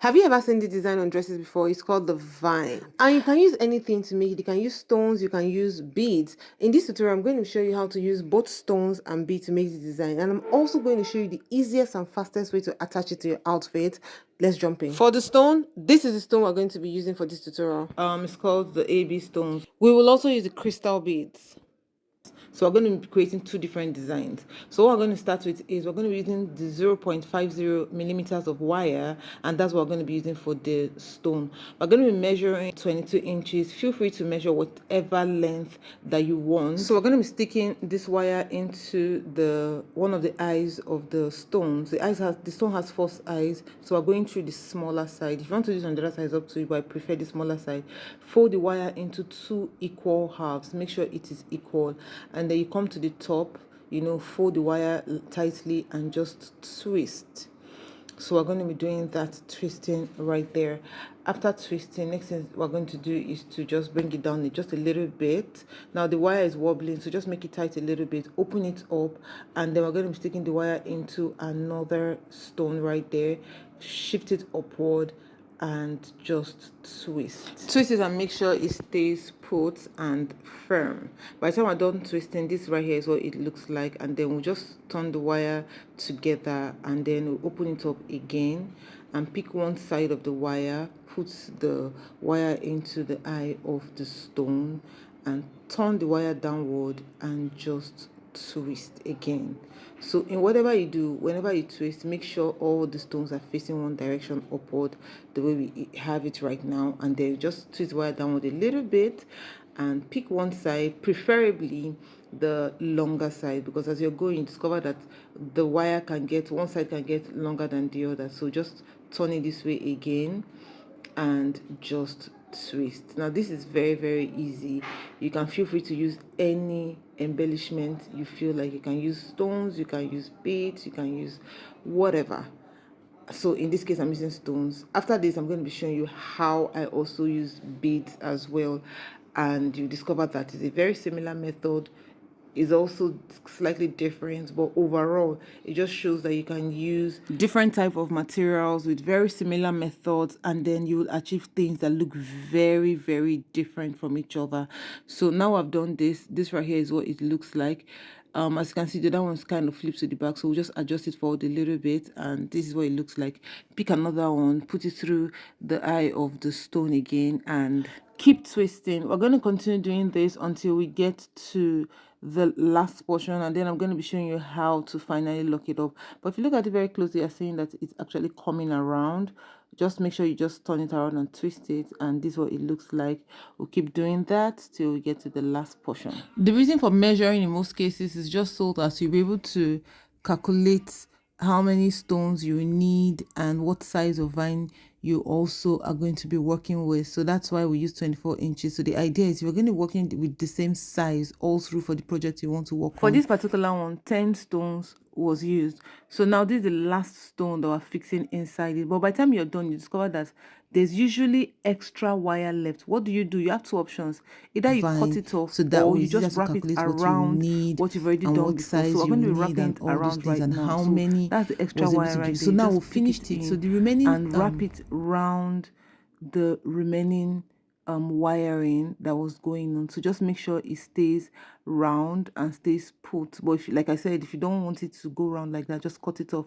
Have you ever seen the design on dresses before? It's called the vine. And you can use anything to make it. You can use stones, you can use beads. In this tutorial, I'm going to show you how to use both stones and beads to make the design. And I'm also going to show you the easiest and fastest way to attach it to your outfit. Let's jump in. For the stone, this is the stone we're going to be using for this tutorial. It's called the AB stones. We will also use the crystal beads. So we're going to be creating two different designs. So what we're going to start with is we're going to be using the 0.50 millimeters of wire, and that's what we're going to be using for the stone. We're going to be measuring 22 inches. Feel free to measure whatever length that you want. So we're going to be sticking this wire into the one of the eyes of the stones. The stone has 4 eyes, so we're going through the smaller side. If you want to use on the other side, it's up to you, but I prefer the smaller side. Fold the wire into 2 equal halves. Make sure it is equal, and then you come to the top, fold the wire tightly and just twist. So we're going to be doing that twisting right there. After twisting, next thing we're going to do is to just bring it down just a little bit. Now the wire is wobbling, so just make it tight a little bit, open it up, and then we're going to be sticking the wire into another stone right there, shift it upward, and just twist it and make sure it stays put and firm. By the time we're done twisting, this right here is what it looks like, and then we'll just turn the wire together, and then we'll open it up again and pick one side of the wire, put the wire into the eye of the stone, and turn the wire downward and just twist again. So in whatever you do, whenever you twist, make sure all the stones are facing one direction upward, the way we have it right now, and then just twist the wire downward a little bit and pick one side, preferably the longer side, because as you're going, you discover that the wire one side can get longer than the other. So just turn it this way again and just twist. Now this is very, very easy. You can feel free to use any embellishment you feel like. You can use stones, you can use beads, you can use whatever. So in this case, I'm using stones. After this, I'm going to be showing you how I also use beads as well, and you discover that it's a very similar method. Is also slightly different, but overall it just shows that you can use different type of materials with very similar methods, and then you will achieve things that look very, very different from each other. So now I've done this right here is what it looks like. As you can see, the other one's kind of flips to the back, so we'll just adjust it forward a little bit, and this is what it looks like. Pick another one, put it through the eye of the stone again, and keep twisting. We're going to continue doing this until we get to the last portion, and then I'm going to be showing you how to finally lock it up. But if you look at it very closely, you're seeing that it's actually coming around. Just make sure you just turn it around and twist it, and this is what it looks like. We'll keep doing that till we get to the last portion. The reason for measuring in most cases is just so that you'll be able to calculate how many stones you need and what size of vine you also are going to be working with. So that's why we use 24 inches. So the idea is you're going to be working with the same size all through for the project you want to work on. For this particular one, 10 stones was used. So now this is the last stone that we're fixing inside it. But by the time you're done, you discover that there's usually extra wire left. What do? You have 2 options. Either you cut it off, so that or you just wrap it around what you've already done before. So we're going to be wrapping it around right now. How many? That's the extra wire right there. So now we'll finish it. So the remaining and wrap it around the remaining wiring that was going on. So just make sure it stays round and stays put. But like I said, if you don't want it to go round like that, just cut it off.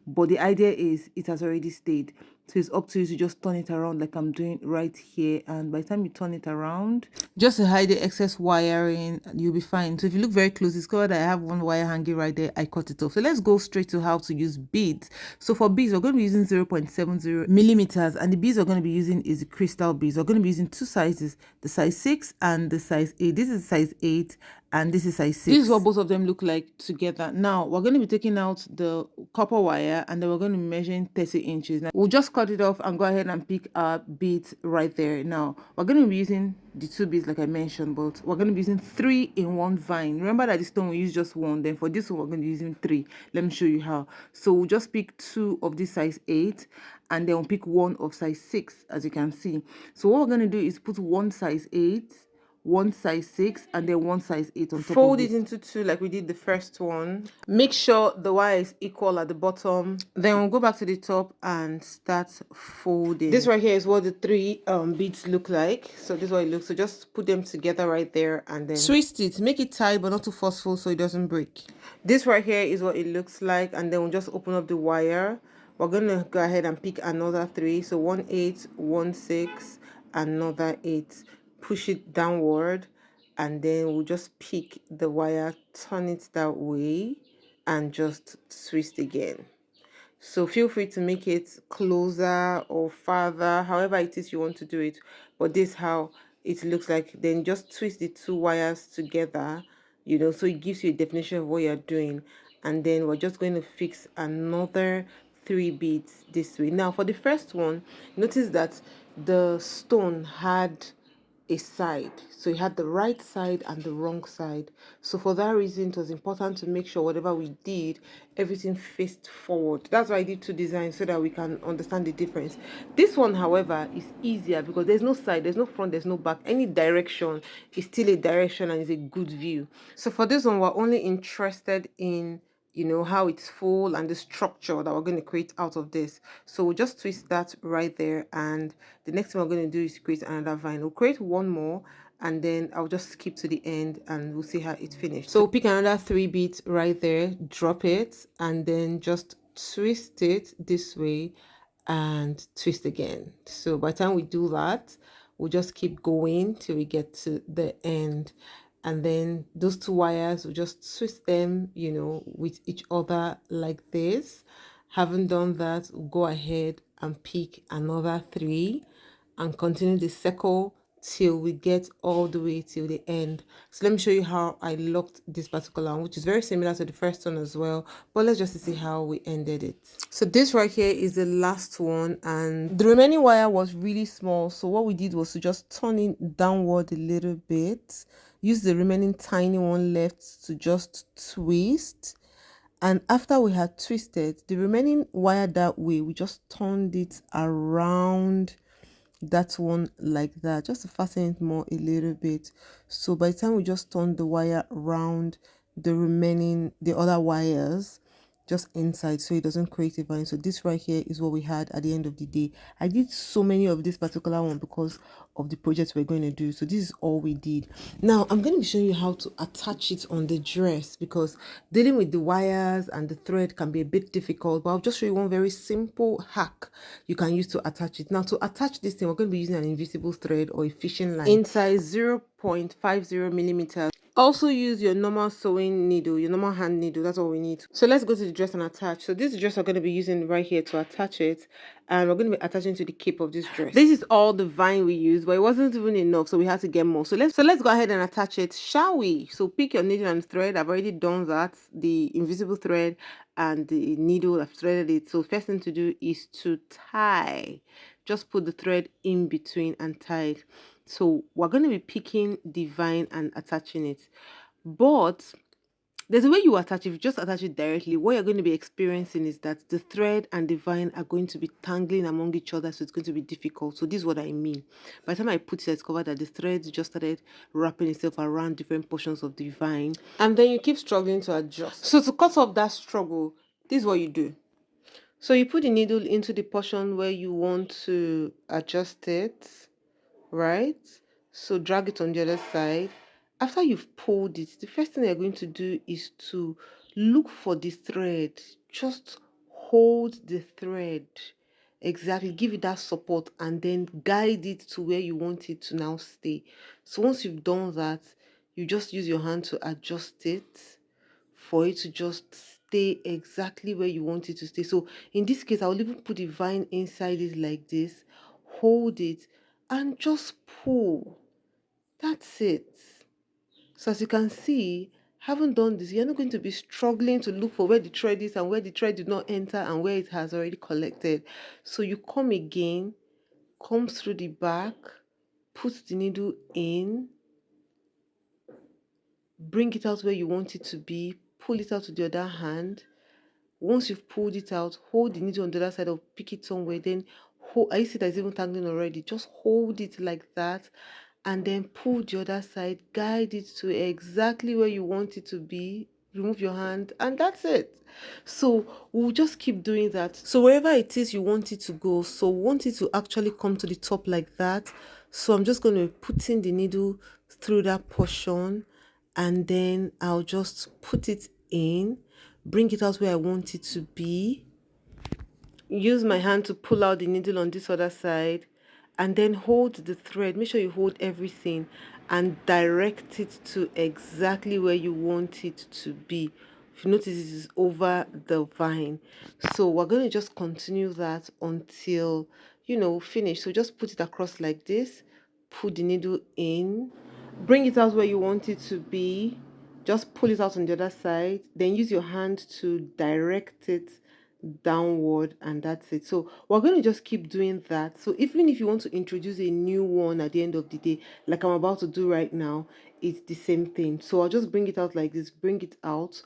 But the idea is it has already stayed, so it's up to you to just turn it around like I'm doing right here. And by the time you turn it around, just to hide the excess wiring, you'll be fine. So if you look very close, discover that I have one wire hanging right there. I cut it off. So let's go straight to how to use beads. So for beads, we're going to be using 0.70 millimeters, and the beads we're going to be using is the crystal beads. We're going to be using 2 sizes, the size 6 and the size 8. This is size 8 and this is size 6. This is what both of them look like together. Now we're going to be taking out the copper wire, and then we're going to be measuring 30 inches. Now we'll just cut it off and go ahead and pick our beads right there. Now we're going to be using the 2 beads like I mentioned, but we're going to be using 3 in one vine. Remember that this stone we use just 1, then for this one we're going to be using 3. Let me show you how. So we'll just pick 2 of this size 8, and then we'll pick 1 of size 6, as you can see. So what we're going to do is put 1 size 8, one size 6 and then one size 8 on top. Fold it into two like we did the first one. Make sure the wire is equal at the bottom. Then we'll go back to the top and start folding. This right here is what the 3 beads look like. So this is what it looks. So just put them together right there and then twist it. Make it tight but not too forceful so it doesn't break. This right here is what it looks like, and then we'll just open up the wire. We're gonna go ahead and pick another 3. So 1 8, 1 6, another 8. Push it downward, and then we'll just pick the wire, turn it that way, and just twist again. So feel free to make it closer or farther, however it is you want to do it. But this is how it looks like. Then just twist the 2 wires together, so it gives you a definition of what you're doing. And then we're just going to fix another 3 beads this way. Now for the first one, notice that the stone had a side, so it had the right side and the wrong side. So for that reason, it was important to make sure whatever we did, everything faced forward. That's why I did 2 designs, so that we can understand the difference. This one, however, is easier because there's no side, there's no front, there's no back. Any direction is still a direction and is a good view. So for this one, we're only interested in how it's full and the structure that we're going to create out of this. So we'll just twist that right there, and the next thing we're going to do is create another vine. We'll create one more, and then I'll just skip to the end and we'll see how it's finished. So pick another 3 beads right there, drop it, and then just twist it this way and twist again. So by the time we do that, we'll just keep going till we get to the end, and then those 2 wires, we'll just twist them with each other like this. Having done that, we'll go ahead and pick another 3 and continue the circle till we get all the way till the end. So let me show you how I locked this particular one, which is very similar to the first one as well, but let's just see how we ended it. So this right here is the last one, and the remaining wire was really small, so what we did was to just turn it downward a little bit, use the remaining tiny one left to just twist. And after we had twisted the remaining wire that way, we just turned it around that one like that, just to fasten it more a little bit. So by the time we just turn the wire around the other wires just inside, so it doesn't create a vine. So this right here is what we had at the end of the day. I did so many of this particular one because of the projects we're going to do. So this is all we did. Now I'm going to be showing you how to attach it on the dress, because dealing with the wires and the thread can be a bit difficult, but I'll just show you one very simple hack you can use to attach it. Now to attach this thing, we're going to be using an invisible thread or a fishing line in size 0.50 millimeters. Also use your normal sewing needle, your normal hand needle. That's all we need. So let's go to the dress and attach. So this dress we're going to be using right here to attach it, and we're going to be attaching to the cape of this dress. This is all the vine we used, but it wasn't even enough, so we had to get more. So let's go ahead and attach it, shall we? So pick your needle and thread. I've already done that, the invisible thread and the needle. I've threaded it. So first thing to do is to tie. Just put the thread in between and tie it. So we're going to be picking the vine and attaching it, but there's a way you attach it. If you just attach it directly, what you're going to be experiencing is that the thread and the vine are going to be tangling among each other, so it's going to be difficult. So this is what I mean. By the time I put it, I discovered that the thread just started wrapping itself around different portions of the vine, and then you keep struggling to adjust. So to cut off that struggle, this is what you do. So you put the needle into the portion where you want to adjust it, right? So drag it on the other side. After you've pulled it, the first thing you're going to do is to look for the thread. Just hold the thread. Exactly. Give it that support and then guide it to where you want it to now stay. So once you've done that, you just use your hand to adjust it for it to just stay exactly where you want it to stay. So in this case, I'll even put the vine inside it like this, hold it, and just pull. That's it. So as you can see, having done this, you're not going to be struggling to look for where the thread is and where the thread did not enter and where it has already collected. So you come again, come through the back, put the needle in, bring it out where you want it to be, pull it out with the other hand. Once you've pulled it out, hold the needle on the other side or pick it somewhere, then hold. I see that it's even tangling already. Just hold it like that and then pull the other side, guide it to exactly where you want it to be, remove your hand, and that's it. So we'll just keep doing that. So wherever it is you want it to go, so we want it to actually come to the top like that. So I'm just going to put in the needle through that portion, and then I'll just put it in, bring it out where I want it to be, use my hand to pull out the needle on this other side, and then hold the thread. Make sure you hold everything and direct it to exactly where you want it to be. If you notice, it is over the vine. So we're going to just continue that until, finish. So just put it across like this, put the needle in, bring it out where you want it to be, just pull it out on the other side, then use your hand to direct it downward, and that's it. So we're going to just keep doing that. So even if you want to introduce a new one at the end of the day, like I'm about to do right now, it's the same thing. So I'll just bring it out like this, bring it out.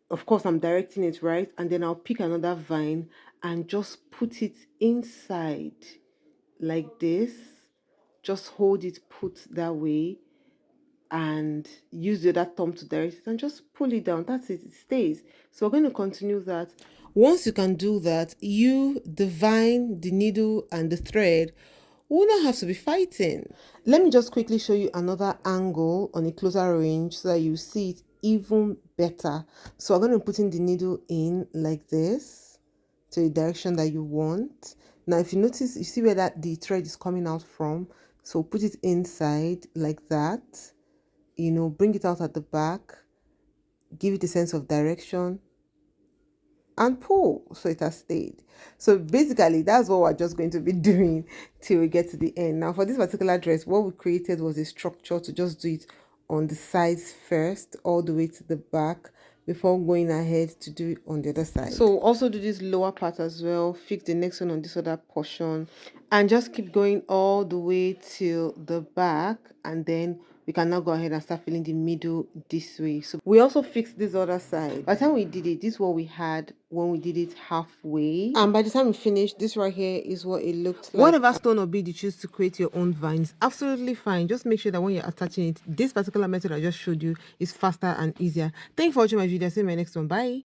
Of course, I'm directing it right, and then I'll pick another vine and just put it inside like this. Just hold it put that way, and use the other thumb to direct it and just pull it down. That's it, it stays. So we're going to continue that. Once you can do that, you, the vine, the needle, and the thread will not have to be fighting. Let me just quickly show you another angle on a closer range so that you see it even better. So I'm going to put in the needle in like this to the direction that you want. Now if you notice, you see where that the thread is coming out from, so put it inside like that, bring it out at the back, give it a sense of direction, and pull, so it has stayed. So basically that's what we're just going to be doing till we get to the end. Now for this particular dress, what we created was a structure to just do it on the sides first, all the way to the back, before going ahead to do it on the other side. So also do this lower part as well, fix the next one on this other portion, and just keep going all the way till the back, and then we can now go ahead and start filling the middle this way. So we also fixed this other side. By the time we did it, this is what we had when we did it halfway, and by the time we finished, this right here is what it looked like. Whatever stone or bead you choose to create your own vines, absolutely fine. Just make sure that when you're attaching it, this particular method I just showed you is faster and easier. Thank you for watching my video. See you in my next one. Bye.